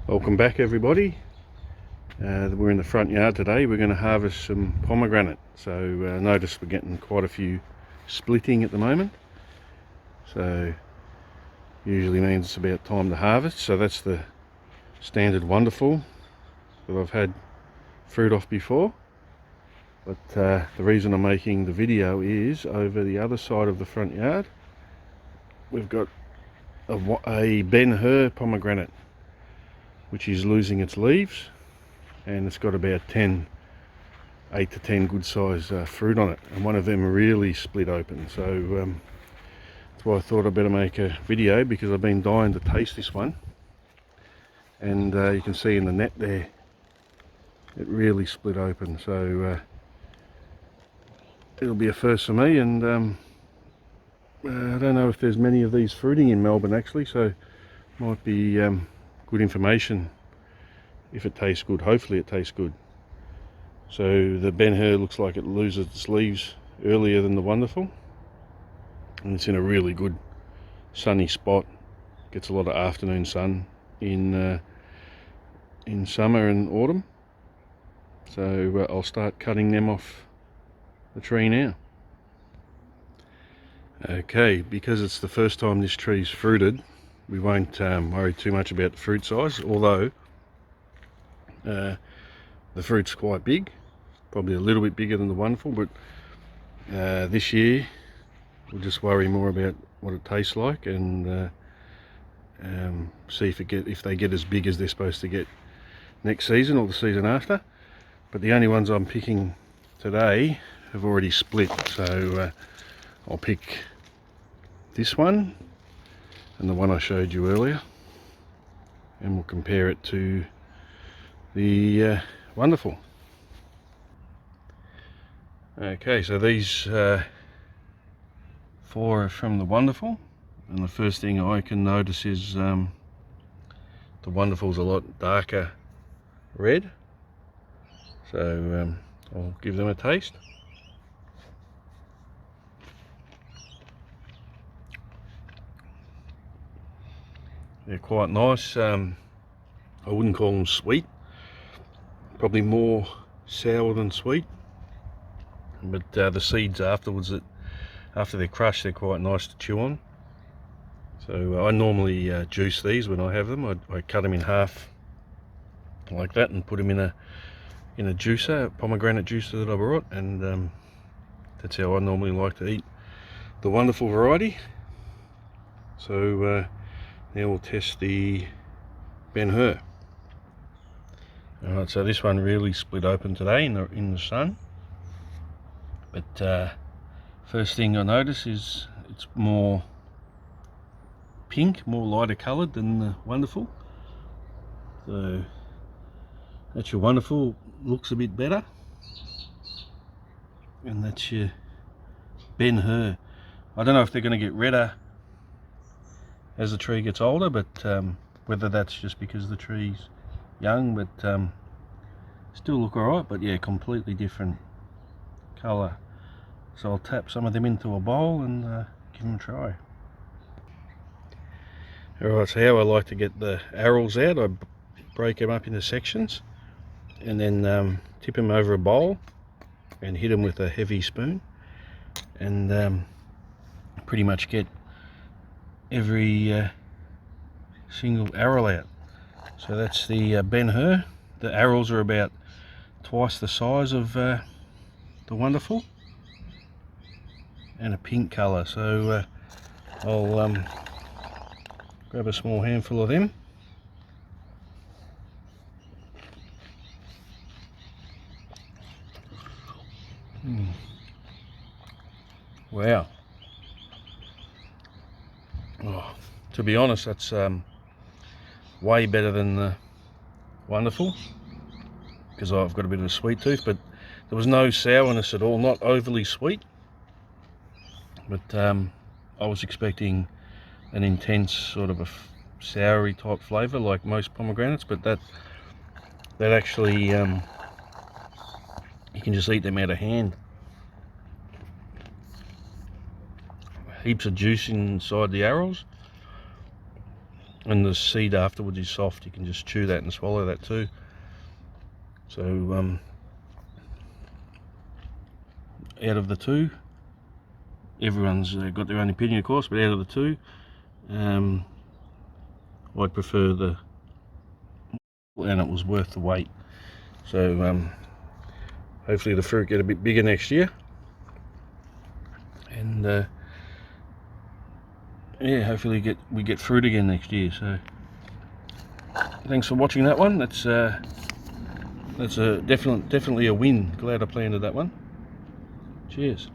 Welcome back, everybody. We're in the front yard today. We're going to harvest some pomegranate. So notice we're getting quite a few splitting at the moment. So usually means it's about time to harvest. So that's the standard wonderful that I've had fruit off before. But the reason I'm making the video is over the other side of the front yard we've got a Ben Hur pomegranate, which is losing its leaves, and it's got about 8 to 10 good size fruit on it, and one of them really split open. So that's why I thought I'd better make a video, because I've been dying to taste this one. And you can see in the net there, it really split open. So it'll be a first for me, and I don't know if there's many of these fruiting in Melbourne actually, so might be good information if it tastes good. Hopefully it tastes good. So the Ben Hur looks like it loses its leaves earlier than the wonderful, and it's in a really good sunny spot. Gets a lot of afternoon sun in summer and autumn. So I'll start cutting them off the tree now. Okay, because it's the first time this tree's fruited, we won't worry too much about the fruit size, although the fruit's quite big, probably a little bit bigger than the wonderful, but this year we'll just worry more about what it tastes like, and see if they get as big as they're supposed to get next season or the season after. But the only ones I'm picking today have already split, so I'll pick this one and the one I showed you earlier, and we'll compare it to the wonderful. Okay, so these 4 are from the wonderful, and the first thing I can notice is the wonderful's a lot darker red. So I'll give them a taste. They're quite nice. I wouldn't call them sweet, probably more sour than sweet, but the seeds afterwards, after they're crushed, they're quite nice to chew on. So I normally juice these when I have them. I cut them in half like that and put them in a juicer, a pomegranate juicer that I brought, and that's how I normally like to eat the wonderful variety. So now we'll test the Ben Hur. Alright, so this one really split open today in the sun, but first thing I notice is it's more pink, more lighter coloured than the wonderful. So that's your wonderful, looks a bit better, and that's your Ben Hur. I don't know if they're going to get redder as the tree gets older, but whether that's just because the tree's young, but still look alright. But yeah, completely different colour. So I'll tap some of them into a bowl and give them a try. Alright, so how I like to get the arils out, I break them up into sections and then tip them over a bowl and hit them with a heavy spoon, and pretty much get every single aril out. So that's the Ben Hur. The arils are about twice the size of the wonderful, and a pink colour. So I'll grab a small handful of them. Wow. Oh, to be honest, that's way better than the wonderful, because I've got a bit of a sweet tooth, but there was no sourness at all, not overly sweet, but I was expecting an intense sort of a soury type flavour like most pomegranates, but that actually you can just eat them out of hand. Heaps of juice inside the arils, and the seed afterwards is soft. You can just chew that and swallow that too. So out of the two, everyone's got their own opinion, of course, but out of the two, I'd prefer the, and it was worth the wait. So hopefully the fruit get a bit bigger next year, and yeah, hopefully we get fruit again next year. So thanks for watching that one. That's a definitely a win. Glad I planted that one. Cheers.